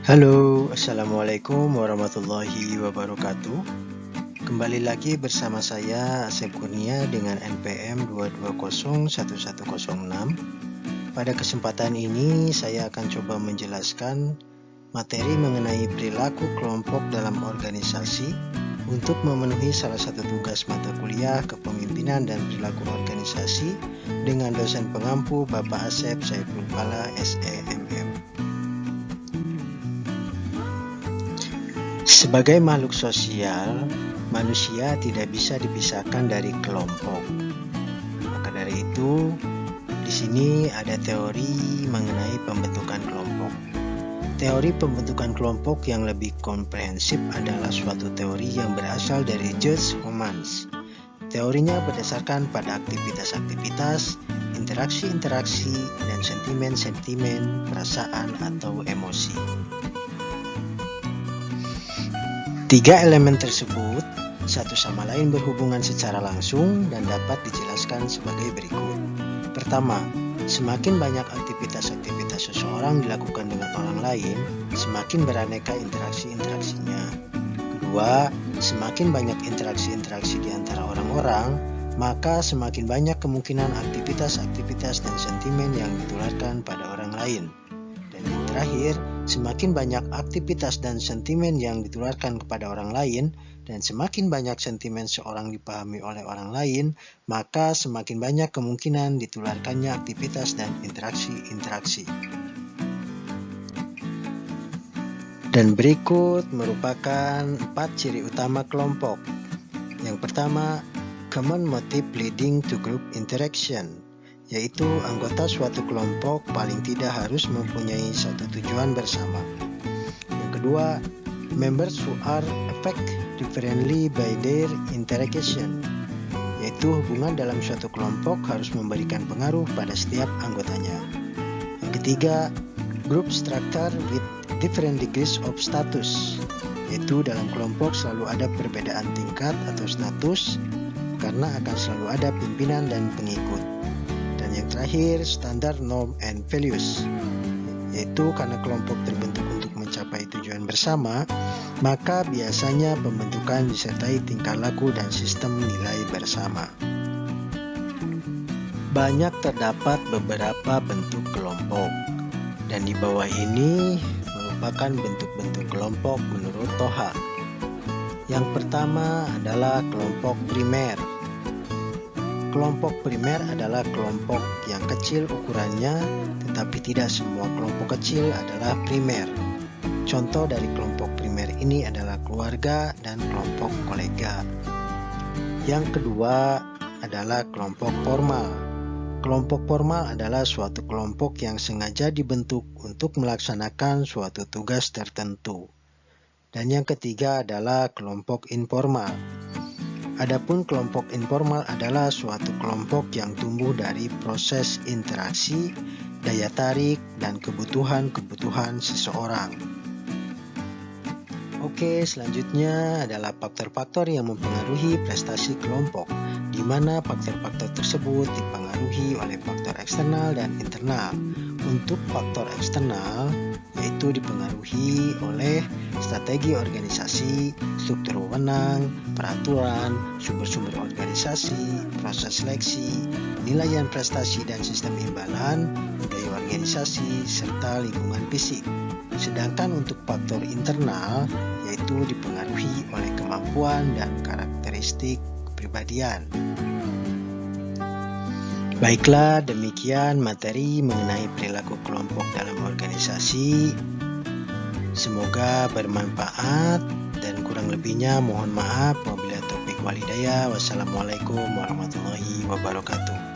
Halo, Assalamualaikum warahmatullahi wabarakatuh. Kembali lagi bersama saya Asep Kurnia dengan NPM 2201106. Pada kesempatan ini saya akan coba menjelaskan materi mengenai perilaku kelompok dalam organisasi untuk memenuhi salah satu tugas mata kuliah kepemimpinan dan perilaku organisasi dengan dosen pengampu Bapak Asep Saiful Fala SEMM. Sebagai makhluk sosial, manusia tidak bisa dipisahkan dari kelompok. Maka dari itu, di sini ada teori mengenai pembentukan kelompok. Teori pembentukan kelompok yang lebih komprehensif adalah suatu teori yang berasal dari George Homans. Teorinya berdasarkan pada aktivitas-aktivitas, interaksi-interaksi, dan sentimen-sentimen, perasaan atau emosi. Tiga elemen tersebut satu sama lain berhubungan secara langsung dan dapat dijelaskan sebagai berikut. Pertama, semakin banyak aktivitas-aktivitas seseorang dilakukan dengan orang lain, semakin beraneka interaksi-interaksinya. Kedua, semakin banyak interaksi-interaksi di antara orang-orang, maka semakin banyak kemungkinan aktivitas-aktivitas dan sentimen yang ditularkan pada orang lain. Dan yang terakhir, semakin banyak aktivitas dan sentimen yang ditularkan kepada orang lain dan semakin banyak sentimen seorang dipahami oleh orang lain, maka semakin banyak kemungkinan ditularkannya aktivitas dan interaksi-interaksi. Dan berikut merupakan 4 ciri utama kelompok. Yang pertama, common motive leading to group interaction, yaitu anggota suatu kelompok paling tidak harus mempunyai satu tujuan bersama. Yang kedua, members who are affected differently by their interaction, yaitu hubungan dalam suatu kelompok harus memberikan pengaruh pada setiap anggotanya. Yang ketiga, group structure with different degrees of status, yaitu dalam kelompok selalu ada perbedaan tingkat atau status karena akan selalu ada pimpinan dan pengikut. Yang terakhir, standar norm and values, yaitu karena kelompok terbentuk untuk mencapai tujuan bersama, maka biasanya pembentukan disertai tingkah laku dan sistem nilai bersama. Banyak terdapat beberapa bentuk kelompok, dan di bawah ini merupakan bentuk-bentuk kelompok menurut Toha. Yang pertama adalah kelompok primer. Kelompok primer adalah kelompok yang kecil ukurannya, tetapi tidak semua kelompok kecil adalah primer. Contoh dari kelompok primer ini adalah keluarga dan kelompok kolega. Yang kedua adalah kelompok formal. Kelompok formal adalah suatu kelompok yang sengaja dibentuk untuk melaksanakan suatu tugas tertentu. Dan yang ketiga adalah kelompok informal. Adapun kelompok informal adalah suatu kelompok yang tumbuh dari proses interaksi, daya tarik, dan kebutuhan-kebutuhan seseorang. Oke, selanjutnya adalah faktor-faktor yang mempengaruhi prestasi kelompok, di mana faktor-faktor tersebut dipengaruhi oleh faktor eksternal dan internal. Untuk faktor eksternal, yaitu dipengaruhi oleh strategi organisasi, struktur wewenang, peraturan, sumber-sumber organisasi, proses seleksi, penilaian prestasi dan sistem imbalan, budaya organisasi, serta lingkungan fisik. Sedangkan untuk faktor internal, yaitu dipengaruhi oleh kemampuan dan karakteristik kepribadian. Baiklah, demikian materi mengenai perilaku kelompok dalam organisasi. Semoga bermanfaat dan kurang lebihnya mohon maaf. Wabillahi taufiq wal hidayah. Wassalamualaikum warahmatullahi wabarakatuh.